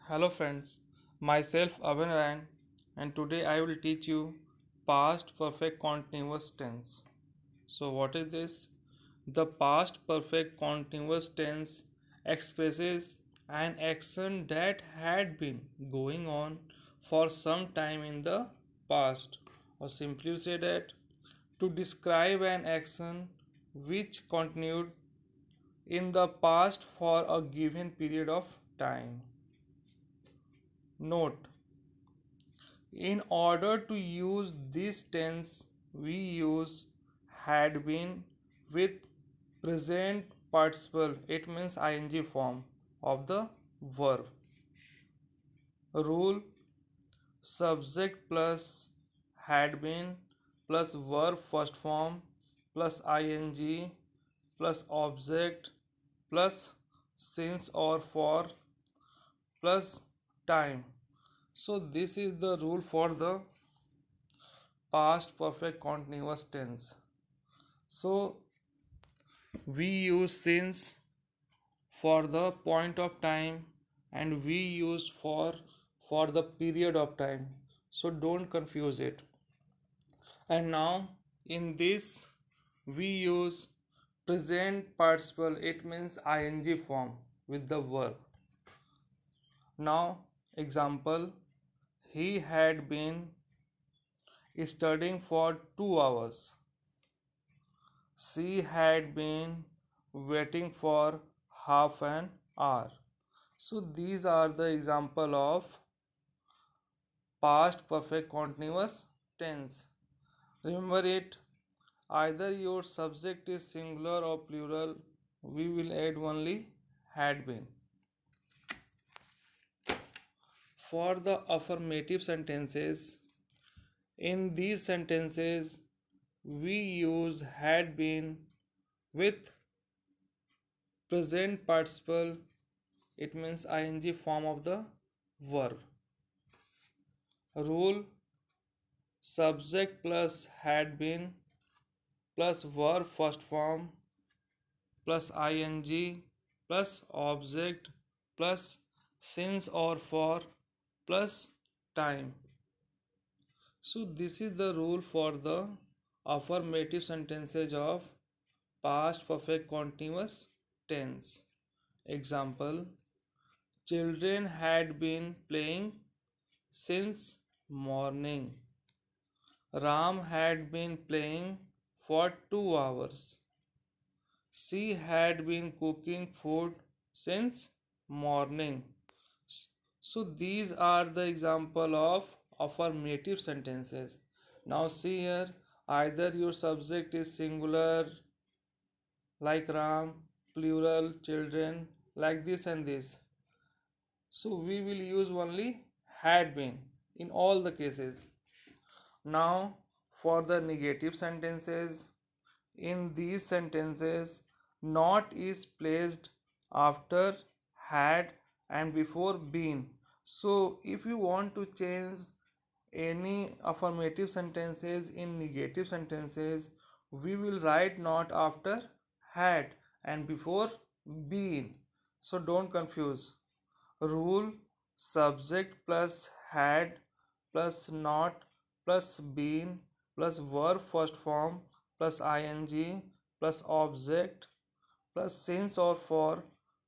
Hello friends, myself Abhinarayan and today I will teach you past perfect continuous tense. So what is this? The past perfect continuous tense expresses an action that had been going on for some time in the past, or simply say that to describe an action which continued in the past for a given period of time. Note: in order to use this tense, we use had been with present participle. It means ing form of the verb. Rule: subject plus had been plus verb first form plus ing plus object plus since or for plus time. So this is the rule for the past perfect continuous tense. So we use since for the point of time and we use for the period of time. So don't confuse it. And now in this we use present participle. It means ing form with the verb. Now example: he had been studying for 2 hours. She had been waiting for half an hour. So these are the example of past perfect continuous tense. Remember it, either your subject is singular or plural, we will add only had been. For the affirmative sentences, in these sentences we use had been with present participle. It means ing form of the verb. Rule: subject plus had been plus verb first form plus ing plus object plus since or for plus time. So this is the rule for the affirmative sentences of past perfect continuous tense. Example: children had been playing since morning. Ram had been playing for 2 hours. She had been cooking food since morning. So these are the example of affirmative sentences. Now see here, either your subject is singular like Ram, plural children like this and this. So we will use only had been in all the cases. Now for the negative sentences, in these sentences not is placed after had and before been. So if you want to change any affirmative sentences in negative sentences, we will write not after had and before been. So don't confuse. Rule: subject plus had plus not plus been plus verb first form plus ing plus object plus since or for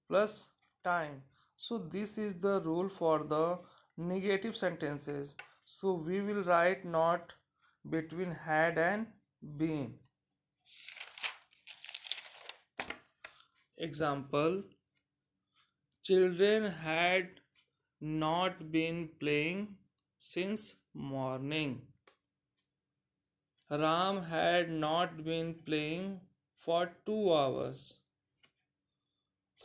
plus time. So this is the rule for the negative sentences. So we will write not between had and been. Example: children had not been playing since morning. Ram had not been playing for 2 hours.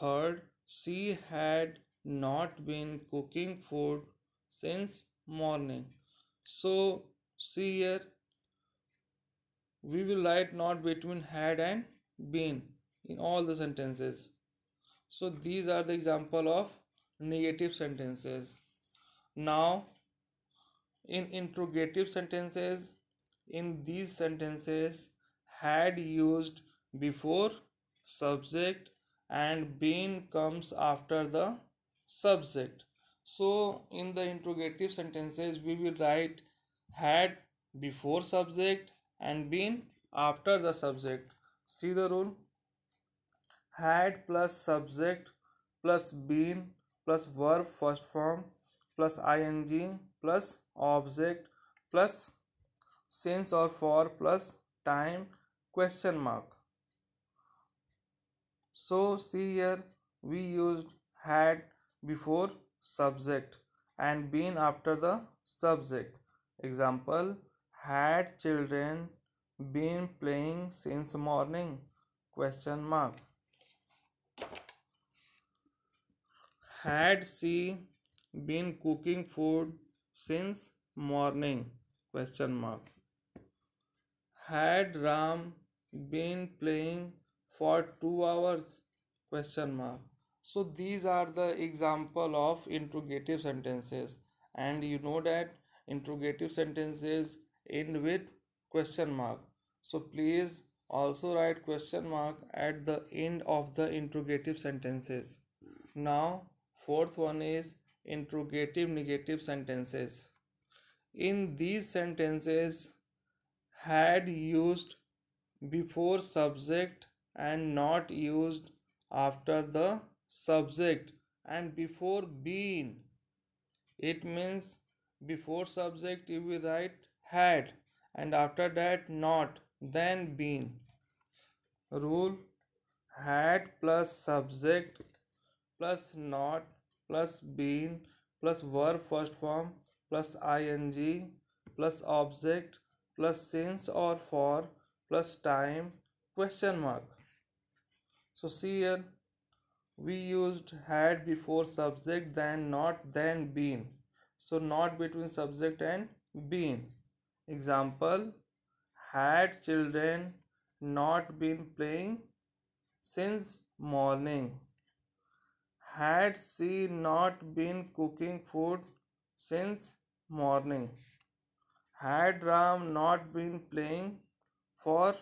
Third, she had not been cooking food since morning. So see here, we will write not between had and been in all the sentences. So these are the example of negative sentences. Now in interrogative sentences, in these sentences had used before subject and been comes after the subject. So in the interrogative sentences we will write had before subject and been after the subject. See the rule: had plus subject plus been plus verb first form plus ing plus object plus since or for plus time question mark. So see here, we used had before subject and been after the subject. Example: had children been playing since morning? Question mark. Had she been cooking food since morning? Question mark. Had Ram been playing for 2 hours? Question mark. So these are the example of interrogative sentences, and you know that interrogative sentences end with question mark. So please also write question mark at the end of the interrogative sentences. Now fourth one is interrogative negative sentences. In these sentences, had used before subject and not used after the subject and before been. It means before subject you will write had and after that not, then been. Rule: had plus subject plus not plus been plus verb first form plus ing plus object plus since or for plus time question mark. So see here, we used had before subject, then not, then been. So not between subject and been. Example: had children not been playing since morning? Had she not been cooking food since morning? Had Ram not been playing for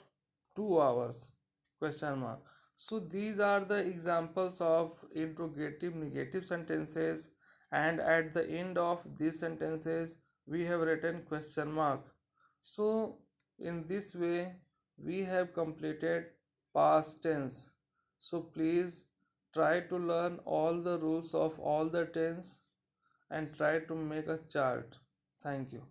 2 hours? Question mark. So these are the examples of interrogative negative sentences, and at the end of these sentences we have written question mark. So in this way we have completed past tense. So please try to learn all the rules of all the tense and try to make a chart. Thank you.